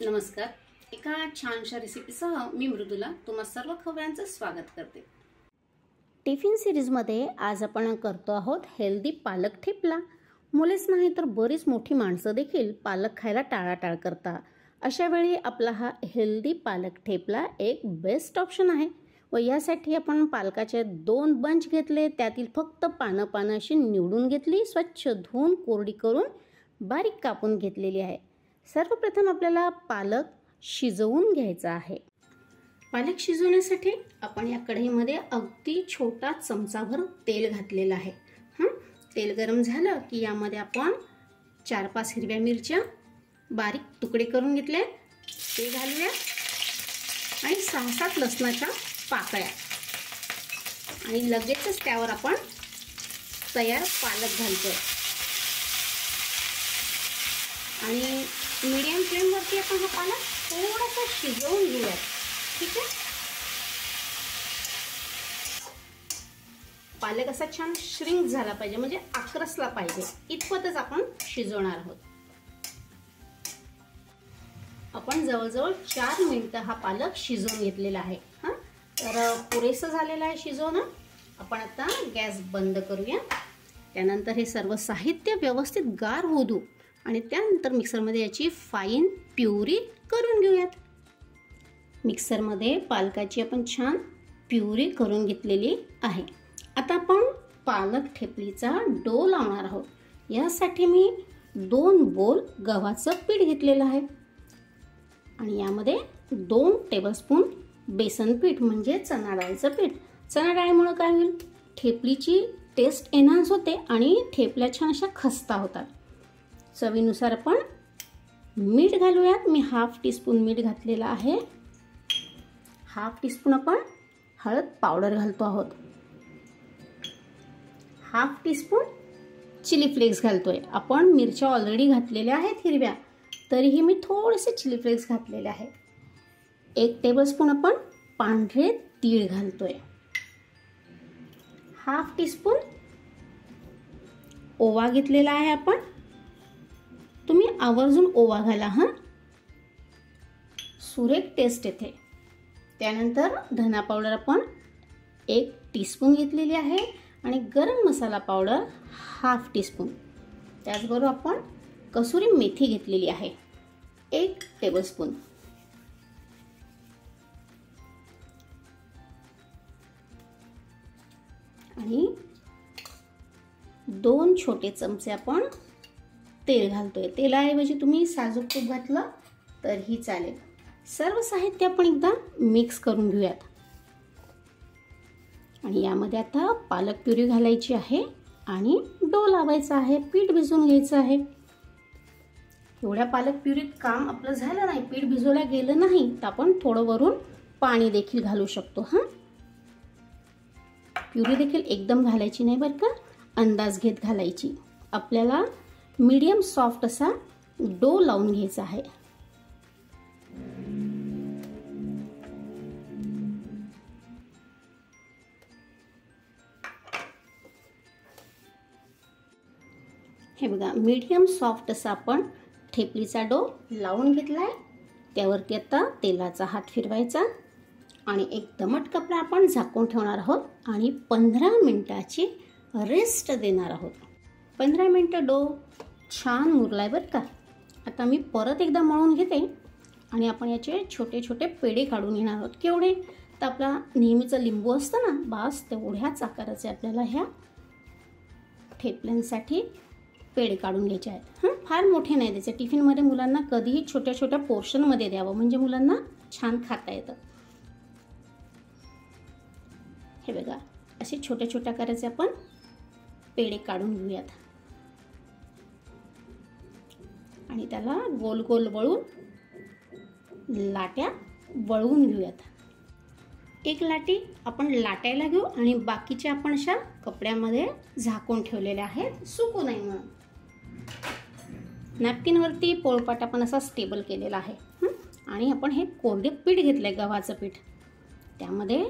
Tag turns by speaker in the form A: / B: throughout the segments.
A: नमस्कार. एका छानशा रेसिपीसह मी मृदुला तुम्हा सर्व खवयांचं स्वागत करते. टिफिन सिरीजमध्ये आज आपण करतो आहोत हेल्दी पालक ठेपला. मुलेच नाही तर बरीच मोठी माणसं देखील पालक खायला टाळाटाळ करतात. अशा वेळी आपला हा हेल्दी पालक ठेपला एक बेस्ट ऑप्शन आहे. व यासाठी आपण पालकाचे 2 बंच घेतले. त्यातील फक्त पानं अशी निवडून घेतली, स्वच्छ धुवून कोरडी करून बारीक कापून घेतलेली आहे. सर्वप्रथम आपल्याला पालक शिजवून घ्यायचा आहे. पालक शिजवण्यासाठी आपण या कढईमध्ये अगदी छोटा चमचाभर तेल घातलेलं आहे. तेल गरम झालं की यामध्ये आपण 4-5 हिरव्या मिरच्या बारीक तुकडे करून घेतले ते घालूया आणि 6-7 लसणाच्या पाकळ्या आणि लगेचच त्यावर आपण तयार पालक घालतोय आणि मीडियम फ्लेमवरती आपण हा पालक थोडासा शिजवून घेऊया. ठीक आहे. पालक असा छान श्रिंक झाला पाहिजे, म्हणजे आक्रसला पाहिजे, इतपतच आपण शिजवणार आहोत. आपण जवळजवळ 4 मिनिटं हा पालक शिजवून घेतलेला आहे. तर पुरेसं झालेलं आहे शिजवणं. आपण आता गॅस बंद करूया. त्यानंतर हे सर्व साहित्य व्यवस्थित गार होऊ देऊ आणि त्यानंतर मिक्सरमध्ये याची फाईन प्युरी करून घेऊयात. मिक्सरमध्ये पालकाची आपण छान प्युरी करून घेतलेली आहे. आता आपण पालक ठेपलीचा डो लावणार आहोत. यासाठी मी 2 बोल गव्हाचं पीठ घेतलेलं आहे आणि यामध्ये 2 टेबलस्पून बेसन पीठ म्हणजे चणा डाळीचं पीठ. चणा डाळीमुळे काय होईल, ठेपलीची टेस्ट एनहान्स होते आणि ठेपल्या छान अशा खस्ता होतात. चवीनुसार आपण मीठ घालूयात. मी 1/2 टीस्पून मीठ घातलेलं आहे. 1/2 टीस्पून आपण हळद पावडर घालतो आहोत. 1/2 टीस्पून चिली फ्लेक्स घालतोय. आपण मिरच्या ऑलरेडी घातलेल्या आहेत हिरव्या, तरीही मी थोडेसे चिली फ्लेक्स घातलेले आहे. 1 टेबलस्पून आपण पांढरे तीळ घालतोय. 1/2 टीस्पून ओवा घेतलेला आहे आपण. तुम्ही आवर्जून ओवा घाला. सुरेख टेस्ट येते. त्यानंतर धना पावडर आपण 1 टीस्पून घेतलेली आहे आणि गरम मसाला पावडर 1/2 टीस्पून. त्याचबरोबर आपण कसुरी मेथी घेतलेली आहे 1 टेबलस्पून. आणि 2 छोटे चमचे आपण तेल घालतोय. तेलाऐवजी तुम्ही साजूक तूप घातलं तरीही चालेल. सर्व साहित्य आपण एकदा मिक्स करून घेऊयात. आणि यामध्ये आता पालक प्युरी घालायची आहे आणि डो लावायचा आहे, पीठ भिजवून घ्यायचं आहे. एवढ्या पालक प्युरीत काम आपलं झालं नाही, पीठ भिजवल्या गेलं नाही तर आपण थोडं वरून पाणी देखील घालू शकतो. प्युरी देखील एकदम घालायची नाही बरं का, अंदाज घेत घालायची. आपल्याला मीडियम सॉफ्ट असा डो लावून घ्यायचा आहे. हे बघा, मीडियम सॉफ्ट असा आपण ठेपलीचा डो लावून घेतलाय. त्यावरती आता तेलाचा हात फिरवायचा आणि एक दमट कपडा आपण झाकून ठेवणार आहोत आणि 15 मिनिटाची रेस्ट देणार आहोत. 15 मिनिटं डो छान मुरलाय बरं का. आता मी परत एकदा मळून घेते आणि आपण याचे छोटे छोटे पेढे काढून घेणार आहोत. केवढे तर आपला नेहमीचं लिंबू असतं ना, बास तेवढ्याच आकाराचे आपल्याला ह्या ठेपल्यांसाठी पेढे काढून घ्यायचे आहेत. फार मोठे नाही द्यायचे. टिफिनमध्ये मुलांना कधीही छोट्या छोट्या पोर्शनमध्ये द्यावं, म्हणजे मुलांना छान खाता येतं. हे बघा, असे छोट्या छोट्या आकाराचे आपण पेढे काढून घेऊयात आणि त्याला गोल गोल वळून लाट्या वळवून घेऊयात. एक लाटी आपण लाटायला घेऊ आणि बाकीच्या आपण अशा कपड्यामध्ये झाकून ठेवलेल्या आहेत, सुकू नये म्हणून. नॅपकिनवरती पोळपाट आपण असा स्टेबल केलेला आहे आणि आपण हे कोरडे पीठ घेतलंय, गव्हाचं पीठ. त्यामध्ये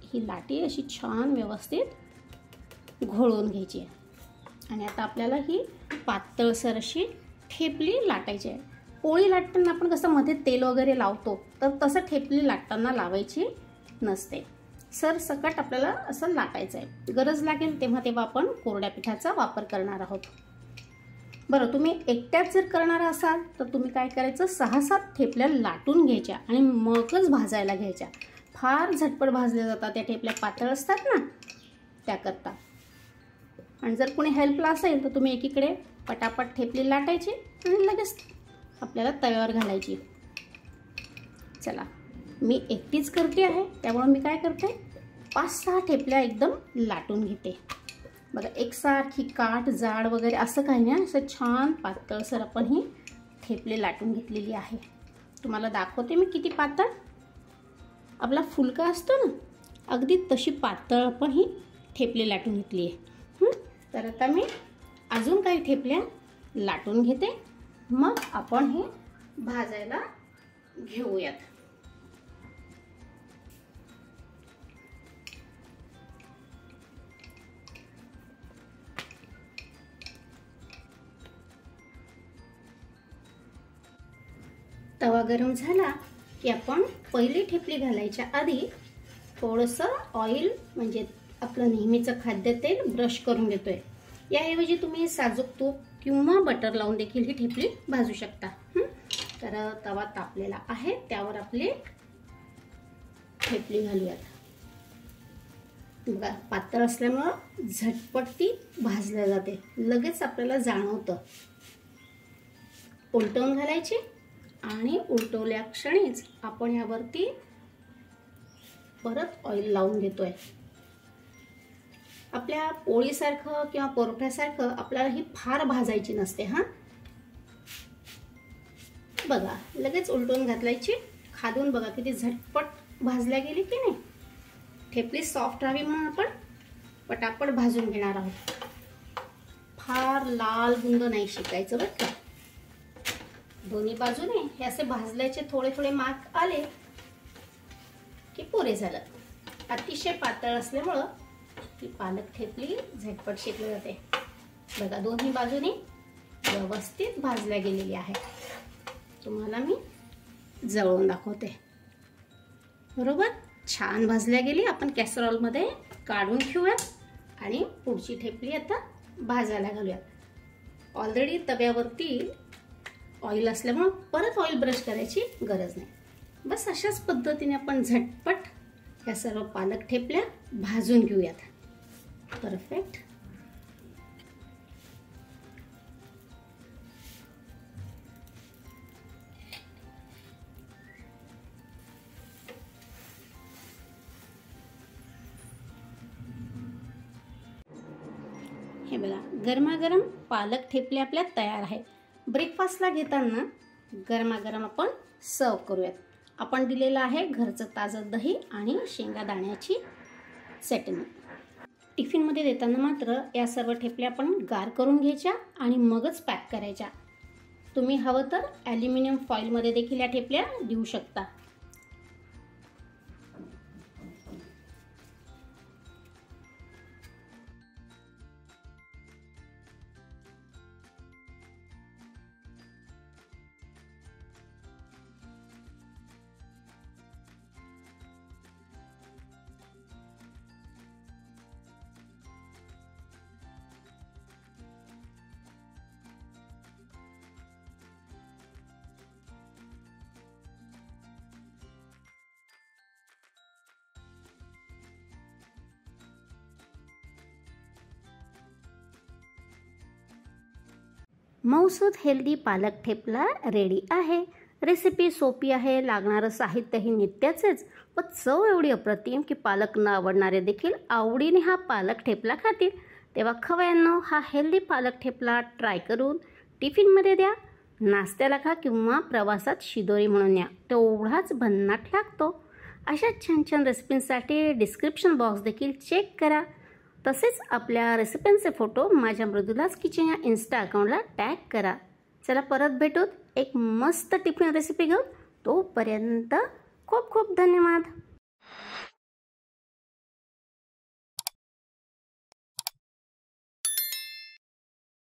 A: ही लाटी अशी छान व्यवस्थित घोळवून घ्यायची आहे आणि आता आपल्याला ही पातळसर अशी ठेपली लाटायची आहे. पोळी लाटताना आपण कसं मध्ये तेल वगैरे लावतो, तर तसं ठेपली लाटताना लावायची नसते. सरसकट आपल्याला असं लाटायचं आहे. गरज लागेल तेव्हा आपण कोरड्या पिठाचा वापर करणार आहोत. बरं, तुम्ही एकट्याच जर करणार असाल तर तुम्ही काय करायचं, 6-7 ठेपल्या लाटून घ्यायच्या आणि मगच भाजायला घ्यायच्या. फार झटपट भाजल्या जातात त्या ठेपल्या, पातळ असतात ना त्याकरता. आणि जर कोणी हेल्पला असेल तर तुम्ही एकीकडे पटापट ठेपली लाटायची आणि लगेच आपल्याला तव्यावर घालायची. चला, मी एकटीच करते आहे त्यामुळे मी काय करते, 5-6 ठेपल्या एकदम लाटून घेते. बघा, एकसारखी काठ जाड वगैरे असं काही नाही, असं छान पातळसर आपण ही ठेपली लाटून घेतलेली आहे. तुम्हाला दाखवते मी किती पातळ आपला फुलका असतो ना, अगदी तशी पातळ आपण ही ठेपली लाटून घेतली आहे. तर आता मी अजून काही ठेपल्या लाटून घेते, मग आपण हे भाजायला घेऊयात. तवा गरम झाला की आपण पहिली ठेपली घालायच्या आधी थोडंसं ऑइल म्हणजे आपलं नेहमीचं खाद्यतेल ब्रश करून घेतोय. याऐवजी तुम्ही साजूक तूप किंवा बटर लावून देखील ही ठेपली भाजू शकता. तर तवा तापलेला आहे, त्यावर आपली ठेपली घालूयात. बघा, पातळ असल्यामुळं झटपट ती भाजल्या जाते, लगेच आपल्याला जाणवतं. उलटवून घालायची आणि उलटवल्या क्षणीच आपण यावरती परत ऑइल लावून घेतोय. आपल्या पोळीसारखं किंवा परोठ्यासारखं आपल्याला ही फार भाजायची नसते. बघा, लगेच उलटून घालायची, खादून बघा किती झटपट भाजल्या गेली की नाही. ठेपली सॉफ्ट राहावी म्हणून आपण पटापट भाजून घेणार आहोत. फार लाल बुंद नाही शिकायचं बरं का. दोन्ही बाजूने हे असे भाजल्याचे थोडे थोडे मार्क आले की पुरे झालं. अतिशय पातळ असल्यामुळं ही पालक ठेपली झटपट शेकली जाते. बघा, दोन्ही बाजूने व्यवस्थित भाजल्या गेलेली आहे. तुम्हाला मी जवळून दाखवते. बरोबर, छान भाजल्या गेली. आपण कॅसरॉलमध्ये काढून घेऊयात आणि पुढची ठेपली आता भाजायला घालूयात. ऑलरेडी तव्यावरती ऑइल असल्यामुळे परत ऑइल ब्रश करायची गरज नाही. बस अशाच पद्धतीने आपण झटपट या सर्व पालक ठेपल्या भाजून घेऊयात. परफेक्ट. हे बघा, गरमागरम पालक ठेपले आपल्या तयार आहे. ब्रेकफास्टला घेताना गरमागरम आपण सर्व करूयात. आपण दिलेलं आहे घरचं ताजं दही आणि शेंगादाण्याची चटणी. टिफिनमध्ये देताना मात्र या सर्व ठेपल्या आपण गार करून घ्यायच्या आणि मगच पॅक करायच्या. तुम्ही हवं तर ॲल्युमिनियम फॉइलमध्ये देखील या ठेपल्या देऊ शकता. मऊसूद हेल्दी पालक ठेपला रेडी आहे. रेसिपी सोपी आहे, लागणारं साहित्यही नित्याचेच, पण चव एवढी अप्रतिम की पालक न आवडणारे देखील आवडीने हा पालक ठेपला खातील. तेव्हा खवय्यांनो, हा हेल्दी पालक ठेपला ट्राय करून टिफिनमध्ये द्या. नाश्त्याला खा किंवा प्रवासात शिदोरी म्हणून या, तेवढाच भन्नाट लागतो. अशा छान छान रेसिपींसाठी डिस्क्रिप्शन बॉक्स देखील चेक करा. तसेच आपल्या रेसिपींचे फोटो माझ्या मृदुलाज किचन या इन्स्टा अकाउंटला टॅग करा. चला, परत भेटूत एक मस्त टिफिन रेसिपी घेऊन. तोपर्यंत खूप खूप धन्यवाद.